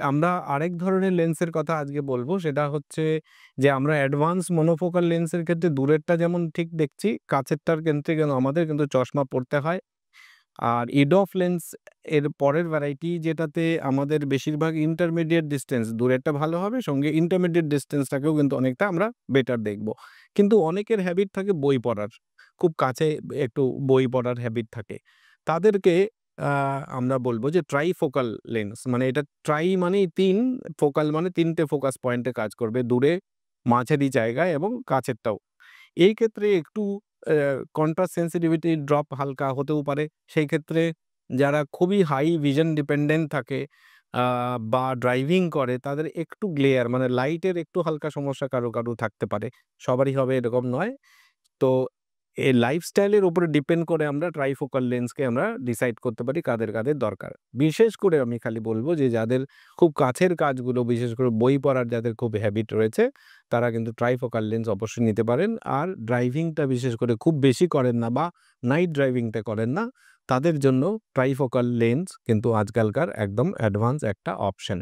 আমরা আরেক ধরনের লেন্সের কথা আজকে বলবো সেটা হচ্ছে যে আমরা অ্যাডভান্স মনোফোকাল লেন্সের ক্ষেত্রে দূরেরটা যেমন ঠিক দেখছি, কাছেরটার ক্ষেত্রে কিন্তু আমাদের কিন্তু চশমা পড়তে হয়। আর EDOF লেন্স এর পরের ভ্যারাইটি যেটাতে আমাদের বেশিরভাগ ইন্টারমিডিয়েট ডিসট্যান্স দূরেরটা ভালো হবে, সঙ্গে ইন্টারমিডিয়েট ডিসট্যান্সটাকেও কিন্তু অনেকটা আমরা বেটার দেখব। কিন্তু অনেকের হ্যাবিট থাকে বই পড়ার। খুব কাছে একটু বই পড়ার হ্যাবিট থাকে। তাদেরকে আ আমরা বলব যে ট্রাইফোকাল লেন্স, মানে এটা ট্রাই মানেই ৩, ফোকাল মানে ৩ টে ফোকাস পয়েন্টে কাজ করবে। দূরে, মাঝারি জায়গায় এবং কাছেরটাও। এই ক্ষেত্রে একটু কন্ট্রাস্ট সেনসিটিভিটি ড্রপ হালকা হতেও পারে। সেই ক্ষেত্রে যারা খুবই হাই ভিশন ডিপেন্ডেন্ট থাকে আ বা ড্রাইভিং করে তাদের একটু গ্লেয়ার মানে লাইটের একটু হালকা সমস্যা কারো থাকতে পারে। সবারই হবে এরকম নয়। তো এই লাইফস্টাইলের উপরে ডিপেন্ড করে আমরা ট্রাইফোকাল লেন্সকে আমরা ডিসাইড করতে পারি কাদের দরকার। বিশেষ করে আমি খালি বলব যে যাদের খুব কাছের কাজগুলো, বিশেষ করে বই পড়ার যাদের খুব হ্যাবিট রয়েছে, তারা কিন্তু ট্রাইফোকাল লেন্স অবশ্যই নিতে পারেন। আর ড্রাইভিংটা বিশেষ করে খুব বেশি করেন না বা নাইট ড্রাইভিংটা করেন না, তাদের জন্য ট্রাইফোকাল লেন্স কিন্তু আজকালকার একদম অ্যাডভান্স একটা অপশন।